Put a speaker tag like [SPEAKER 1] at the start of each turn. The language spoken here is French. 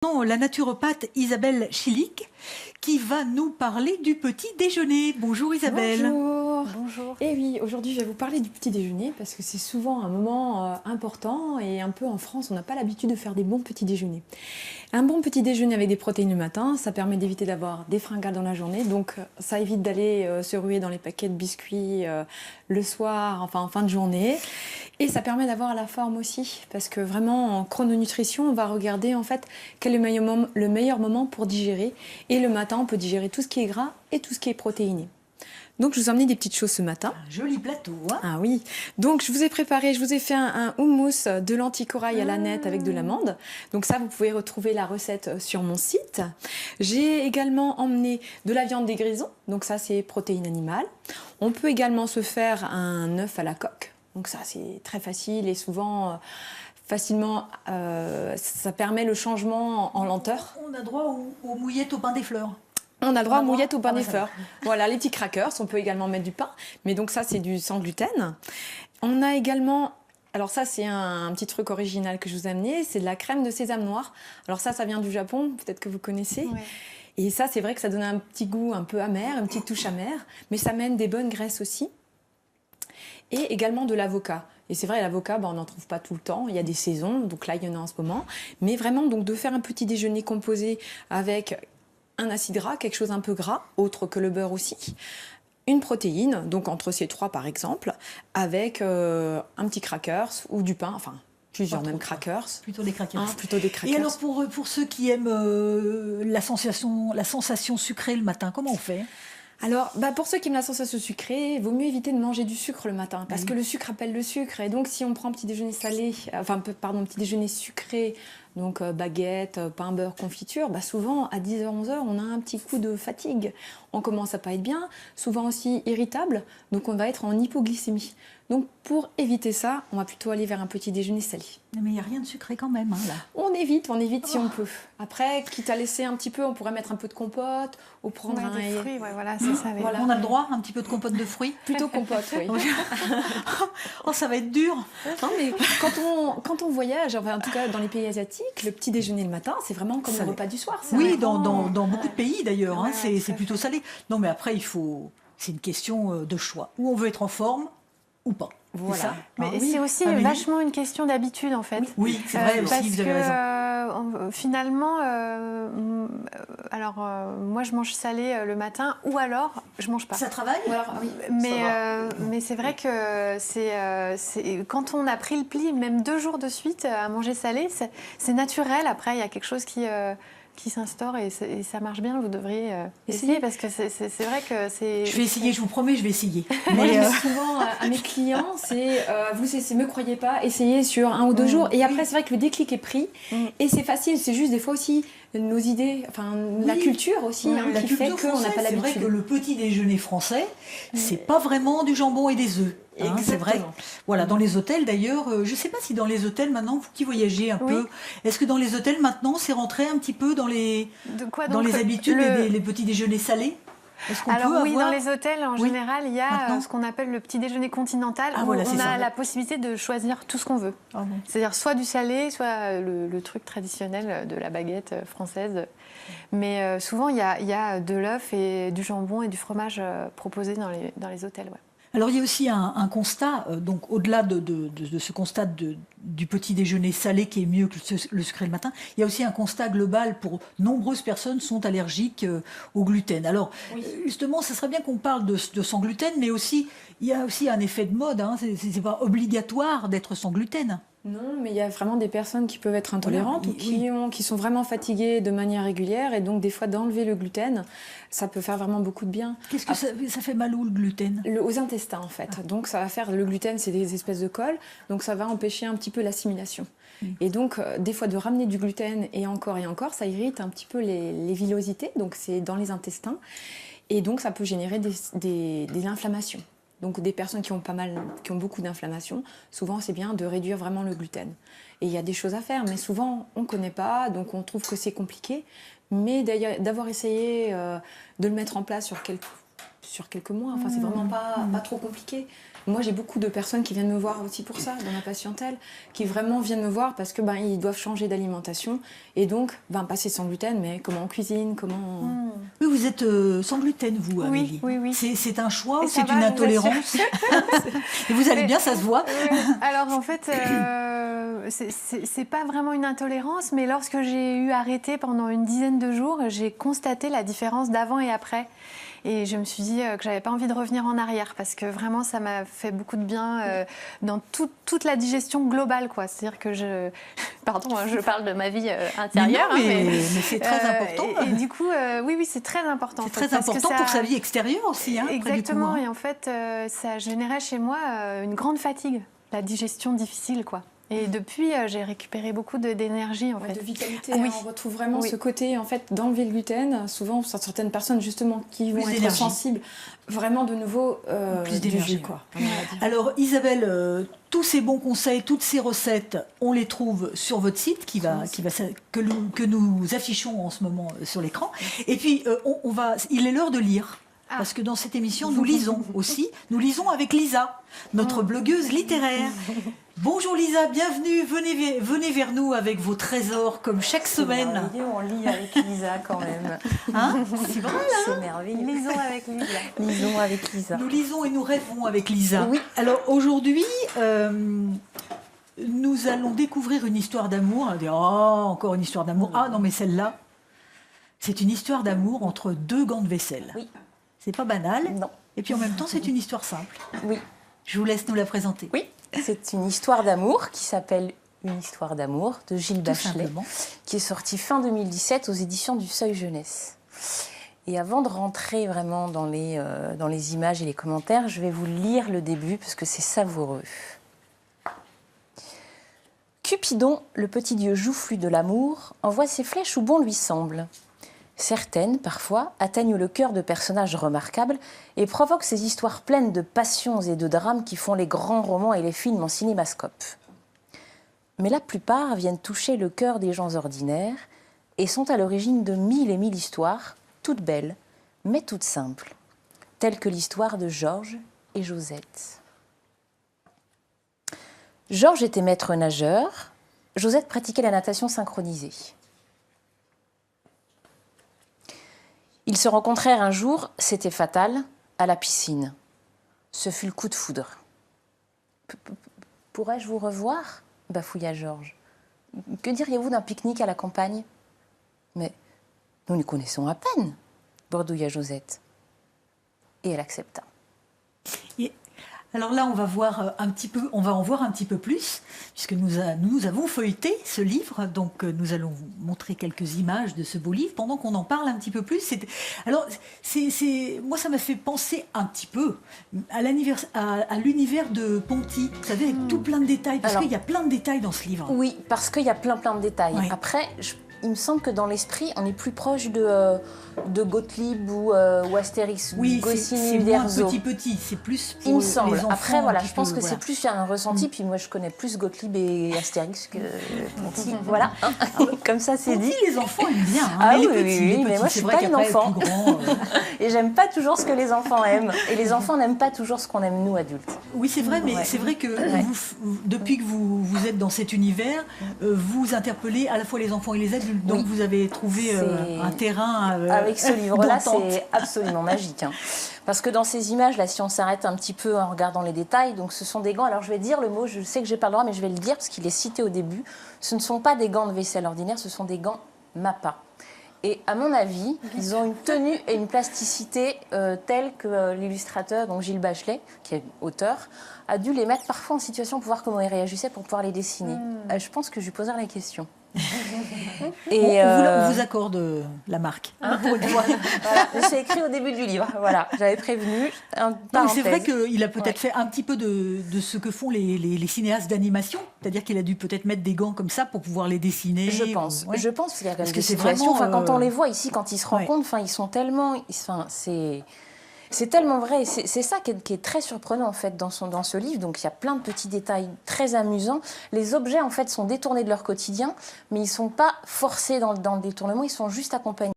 [SPEAKER 1] Non, la naturopathe Isabelle Schillig qui va nous parler du petit déjeuner. Bonjour Isabelle.
[SPEAKER 2] Bonjour.
[SPEAKER 3] Bonjour.
[SPEAKER 2] Et oui, aujourd'hui je vais vous parler du petit déjeuner parce que c'est souvent un moment important et un peu en France on n'a pas l'habitude de faire des bons petits déjeuners. Un bon petit déjeuner avec des protéines le matin, ça permet d'éviter d'avoir des fringales dans la journée, donc ça évite d'aller se ruer dans les paquets de biscuits le soir, enfin en fin de journée. Et ça permet d'avoir la forme aussi, parce que vraiment en chrononutrition, on va regarder en fait quel est le meilleur moment pour digérer. Et le matin, on peut digérer tout ce qui est gras et tout ce qui est protéiné. Donc je vous ai emmené des petites choses ce matin.
[SPEAKER 1] Un joli plateau, hein.
[SPEAKER 2] Ah oui. Donc je vous ai fait un houmous de lentilles corail à la nette avec de l'amande. Donc ça, vous pouvez retrouver la recette sur mon site. J'ai également emmené de la viande des grisons. Donc ça, c'est protéines animales. On peut également se faire un œuf à la coque. Donc ça, c'est très facile et souvent facilement, ça permet le changement en lenteur.
[SPEAKER 1] On a droit aux mouillettes au pain des fleurs.
[SPEAKER 2] On a le droit aux mouillettes au pain des fleurs. Voilà, les petits crackers, on peut également mettre du pain. Mais donc ça, c'est du sans gluten. On a également, alors ça, c'est un petit truc original que je vous ai amené, c'est de la crème de sésame noir. Alors ça vient du Japon, peut-être que vous connaissez.
[SPEAKER 3] Ouais.
[SPEAKER 2] Et ça, c'est vrai que ça donne un petit goût un peu amer, une petite touche amère. Mais ça mène des bonnes graisses aussi. Et également de l'avocat. Et c'est vrai, l'avocat, on n'en trouve pas tout le temps. Il y a des saisons, donc là, il y en a en ce moment. Mais vraiment, donc, de faire un petit déjeuner composé avec un acide gras, quelque chose un peu gras, autre que le beurre aussi, une protéine, donc entre ces trois par exemple, avec un petit crackers ou du pain, enfin plusieurs même crackers.
[SPEAKER 1] Plutôt des crackers.
[SPEAKER 2] Plutôt des crackers.
[SPEAKER 1] Et alors pour ceux qui aiment la sensation sucrée le matin, comment on fait ?
[SPEAKER 2] Alors, pour ceux qui aiment la sensation sucrée, il vaut mieux éviter de manger du sucre le matin, parce que le sucre appelle le sucre. Et donc, si on prend un petit déjeuner salé, petit déjeuner sucré, donc baguette, pain, beurre, confiture, souvent à 10h, 11h, on a un petit coup de fatigue. On commence à pas être bien, souvent aussi irritable, donc on va être en hypoglycémie. Donc, pour éviter ça, on va plutôt aller vers un petit déjeuner salé.
[SPEAKER 1] Mais il n'y a rien de sucré quand même, hein, là.
[SPEAKER 2] On évite si on peut. Après, quitte à laisser un petit peu, on pourrait mettre un peu de compote ou prendre
[SPEAKER 3] des fruits, voilà, c'est ça.
[SPEAKER 2] Voilà.
[SPEAKER 1] On a le droit, un petit peu de compote de fruits.
[SPEAKER 2] Plutôt compote, oui.
[SPEAKER 1] Oh, ça va être dur.
[SPEAKER 2] Non, mais quand on voyage, enfin, en tout cas dans les pays asiatiques, le petit déjeuner le matin, c'est vraiment comme le repas du soir.
[SPEAKER 1] Oui, dans beaucoup de pays d'ailleurs,
[SPEAKER 3] Ouais,
[SPEAKER 1] c'est plutôt salé. Non, mais après, c'est une question de choix. Où on veut être en forme ou pas.
[SPEAKER 2] Voilà.
[SPEAKER 1] Ça,
[SPEAKER 3] Mais c'est aussi vachement une question d'habitude en fait.
[SPEAKER 1] Oui, c'est vrai aussi,
[SPEAKER 3] parce
[SPEAKER 1] vous avez raison.
[SPEAKER 3] Finalement, moi je mange salé le matin ou alors je mange pas.
[SPEAKER 1] Ça travaille ?
[SPEAKER 3] Mais c'est vrai que quand on a pris le pli, même 2 jours de suite à manger salé, c'est naturel. Après, il y a quelque chose qui s'instaure et ça marche bien. Vous devriez essayer parce que c'est vrai que c'est...
[SPEAKER 1] Je vais essayer, je vous promets, je vais essayer.
[SPEAKER 2] Moi, je dis souvent à mes clients, vous me croyez pas, essayez sur 1 ou 2 jours. Et après, c'est vrai que le déclic est pris. Et c'est facile, c'est juste des fois aussi nos idées, la culture aussi,
[SPEAKER 1] la
[SPEAKER 2] qui
[SPEAKER 1] culture
[SPEAKER 2] fait qu'on n'a pas l'habitude.
[SPEAKER 1] C'est vrai que le petit déjeuner français, c'est pas vraiment du jambon et des œufs. C'est vrai. Voilà, dans les hôtels d'ailleurs, je ne sais pas si dans les hôtels maintenant, vous qui voyagez un peu, est-ce que dans les hôtels maintenant, c'est rentré un petit peu dans les habitudes, les petits déjeuners salés ?
[SPEAKER 3] Alors oui, dans les hôtels, en général, il y a ce qu'on appelle le petit déjeuner continental, où on a la possibilité de choisir tout ce qu'on veut.
[SPEAKER 1] Ah bon.
[SPEAKER 3] C'est-à-dire soit du salé, soit le truc traditionnel de la baguette française. Mais souvent, il y a de l'œuf et du jambon et du fromage proposés dans les hôtels. Ouais.
[SPEAKER 1] Alors il y a aussi un constat, donc au-delà de ce constat du petit déjeuner salé qui est mieux que le sucré le matin, il y a aussi un constat global pour nombreuses personnes sont allergiques au gluten. Alors justement, ça serait bien qu'on parle de sans gluten, mais aussi il y a aussi un effet de mode, c'est pas obligatoire d'être sans gluten.
[SPEAKER 2] Non, mais il y a vraiment des personnes qui peuvent être intolérantes ou qui sont vraiment fatiguées de manière régulière et donc des fois d'enlever le gluten, ça peut faire vraiment beaucoup de bien.
[SPEAKER 1] Qu'est-ce que ça fait mal où le gluten ?
[SPEAKER 2] Aux intestins en fait. Donc ça va faire, le gluten c'est des espèces de colle, donc ça va empêcher un petit peu l'assimilation. Et donc des fois de ramener du gluten et encore, ça irrite un petit peu les villosités, donc c'est dans les intestins et donc ça peut générer des inflammations. Donc des personnes qui ont beaucoup d'inflammation, souvent c'est bien de réduire vraiment le gluten. Et il y a des choses à faire, mais souvent on ne connaît pas, donc on trouve que c'est compliqué. Mais d'avoir essayé de le mettre en place sur sur quelques mois. Enfin, c'est vraiment pas trop compliqué. Moi, j'ai beaucoup de personnes qui viennent me voir aussi pour ça, dans ma patientèle, qui vraiment viennent me voir parce que ils doivent changer d'alimentation et donc passer sans gluten, mais comment on cuisine, comment...
[SPEAKER 1] Oui, vous êtes sans gluten, vous, Amélie.
[SPEAKER 3] Oui.
[SPEAKER 1] C'est un choix
[SPEAKER 3] Et
[SPEAKER 1] ou
[SPEAKER 3] ça
[SPEAKER 1] c'est
[SPEAKER 3] va,
[SPEAKER 1] une
[SPEAKER 3] je vous
[SPEAKER 1] intolérance? Et vous allez bien, ça se voit.
[SPEAKER 3] Alors en fait, c'est pas vraiment une intolérance, mais lorsque j'ai eu arrêté pendant une dizaine de jours, j'ai constaté la différence d'avant et après. Et je me suis dit que j'avais pas envie de revenir en arrière parce que vraiment ça m'a fait beaucoup de bien dans toute la digestion globale, quoi. C'est-à-dire que je parle de ma vie intérieure,
[SPEAKER 1] mais c'est très important.
[SPEAKER 3] Et du coup, oui, c'est très important.
[SPEAKER 1] C'est très important pour sa vie extérieure aussi.
[SPEAKER 3] Exactement.
[SPEAKER 1] Près du coup,
[SPEAKER 3] Et en fait, ça générait chez moi une grande fatigue, la digestion difficile, quoi. Et depuis, j'ai récupéré beaucoup d'énergie, en fait.
[SPEAKER 2] De vitalité.
[SPEAKER 3] Oui.
[SPEAKER 2] On retrouve vraiment ce côté, en fait, d'enlever le gluten. Souvent, certaines personnes, justement, qui vont être sensibles, vraiment de nouveau,
[SPEAKER 1] plus d'énergie,
[SPEAKER 2] quoi.
[SPEAKER 1] Alors, Isabelle, tous ces bons conseils, toutes ces recettes, on les trouve sur votre site que nous affichons en ce moment sur l'écran. Et puis, il est l'heure de lire. Parce que dans cette émission, nous lisons aussi. Nous lisons avec Lisa, notre blogueuse littéraire. Bonjour Lisa, bienvenue. Venez vers nous avec vos trésors, comme chaque semaine.
[SPEAKER 4] On lit avec Lisa quand même.
[SPEAKER 1] C'est vrai, là.
[SPEAKER 4] C'est merveilleux.
[SPEAKER 3] Lisons avec Lisa.
[SPEAKER 4] Lisons avec Lisa.
[SPEAKER 1] Nous lisons et nous rêvons avec Lisa.
[SPEAKER 4] Oui.
[SPEAKER 1] Alors aujourd'hui, nous allons découvrir une histoire d'amour. On va dire, encore une histoire d'amour. Ah non, mais celle-là, c'est une histoire d'amour entre deux gants de vaisselle.
[SPEAKER 4] Oui.
[SPEAKER 1] C'est pas banal.
[SPEAKER 4] Non.
[SPEAKER 1] Et puis en même temps, c'est une histoire simple.
[SPEAKER 4] Oui.
[SPEAKER 1] Je vous laisse nous la présenter.
[SPEAKER 4] Oui. C'est une histoire d'amour qui s'appelle Une histoire d'amour de Gilles Bachelet, qui est sortie fin 2017 aux éditions du Seuil Jeunesse. Et avant de rentrer vraiment dans les images et les commentaires, je vais vous lire le début parce que c'est savoureux. Cupidon, le petit dieu joufflu de l'amour, envoie ses flèches où bon lui semble. Certaines, parfois, atteignent le cœur de personnages remarquables et provoquent ces histoires pleines de passions et de drames qui font les grands romans et les films en cinémascope. Mais la plupart viennent toucher le cœur des gens ordinaires et sont à l'origine de mille et mille histoires, toutes belles, mais toutes simples, telles que l'histoire de Georges et Josette. Georges était maître nageur, Josette pratiquait la natation synchronisée. Ils se rencontrèrent un jour, c'était fatal, à la piscine. Ce fut le coup de foudre. Pourrais-je vous revoir ? Bafouilla Georges. Que diriez-vous d'un pique-nique à la campagne ? Mais nous nous connaissons à peine, bordouilla Josette. Et elle accepta.
[SPEAKER 1] Alors là, on va en voir un petit peu plus, puisque nous avons feuilleté ce livre, donc nous allons vous montrer quelques images de ce beau livre pendant qu'on en parle un petit peu plus. Moi, ça m'a fait penser un petit peu à l'univers de Ponty, vous savez, avec tout plein de détails, parce qu'il y a plein de détails dans ce livre.
[SPEAKER 4] Oui, parce qu'il y a plein de détails.
[SPEAKER 1] Ouais.
[SPEAKER 4] Après, il me semble que dans l'esprit, on est plus proche de Gottlieb ou Astérix,
[SPEAKER 1] Oui,
[SPEAKER 4] Goscinny,
[SPEAKER 1] c'est moins
[SPEAKER 4] Uderzo.
[SPEAKER 1] petit, c'est plus pour
[SPEAKER 4] Il me semble.
[SPEAKER 1] les enfants.
[SPEAKER 4] Après, voilà, je pense que
[SPEAKER 1] voilà.
[SPEAKER 4] c'est plus un ressenti. Puis moi, je connais plus Gottlieb et Astérix que Ponty. Voilà, comme ça, c'est
[SPEAKER 1] Ponty,
[SPEAKER 4] dit.
[SPEAKER 1] les enfants aiment bien.
[SPEAKER 4] Ah
[SPEAKER 1] mais
[SPEAKER 4] oui,
[SPEAKER 1] les petits,
[SPEAKER 4] oui,
[SPEAKER 1] les
[SPEAKER 4] mais
[SPEAKER 1] petits,
[SPEAKER 4] moi, je
[SPEAKER 1] c'est
[SPEAKER 4] suis
[SPEAKER 1] vrai
[SPEAKER 4] pas une
[SPEAKER 1] qu'après,
[SPEAKER 4] enfant.
[SPEAKER 1] plus grands,
[SPEAKER 4] Et j'aime pas toujours ce que les enfants aiment. Et les enfants n'aiment pas toujours ce qu'on aime, nous, adultes.
[SPEAKER 1] Oui, c'est vrai, mais
[SPEAKER 4] Ouais.
[SPEAKER 1] c'est vrai que
[SPEAKER 4] Ouais.
[SPEAKER 1] depuis que vous êtes dans cet univers, vous interpellez à la fois les enfants et les adultes. Donc
[SPEAKER 4] Oui.
[SPEAKER 1] vous avez trouvé
[SPEAKER 4] C'est-
[SPEAKER 1] un terrain
[SPEAKER 4] Avec ce livre-là,
[SPEAKER 1] d'entente.
[SPEAKER 4] c'est absolument magique. Parce que dans ces images-là, si on s'arrête un petit peu en regardant les détails, donc ce sont des gants. Alors je vais dire le mot, je sais que j'ai pas le droit, mais je vais le dire parce qu'il est cité au début. Ce ne sont pas des gants de vaisselle ordinaires, ce sont des gants MAPPA. Et à mon avis, ils ont une tenue et une plasticité telle que l'illustrateur, donc Gilles Bachelet, qui est auteur, a dû les mettre parfois en situation pour voir comment ils réagissaient pour pouvoir les dessiner. Je pense que je lui poserai la question. Et
[SPEAKER 1] On vous accorde la marque. Pour une fois.
[SPEAKER 4] voilà, c'est écrit au début du livre. Voilà, j'avais prévenu.
[SPEAKER 1] Non, mais c'est vrai qu'il a peut-être fait un petit peu de ce que font les cinéastes d'animation. C'est-à-dire qu'il a dû peut-être mettre des gants comme ça pour pouvoir les dessiner.
[SPEAKER 4] Je pense.
[SPEAKER 1] Ouais.
[SPEAKER 4] Je pense qu'il y a quand même
[SPEAKER 1] Parce que
[SPEAKER 4] des
[SPEAKER 1] c'est
[SPEAKER 4] situations.
[SPEAKER 1] vraiment,
[SPEAKER 4] Quand on les voit ici, quand ils se
[SPEAKER 1] ouais.
[SPEAKER 4] rencontrent, ils sont tellement. C'est tellement vrai. Et c'est ça qui est très surprenant en fait dans ce livre. Donc il y a plein de petits détails très amusants. Les objets en fait sont détournés de leur quotidien, mais ils sont pas forcés dans le détournement. Ils sont juste accompagnés.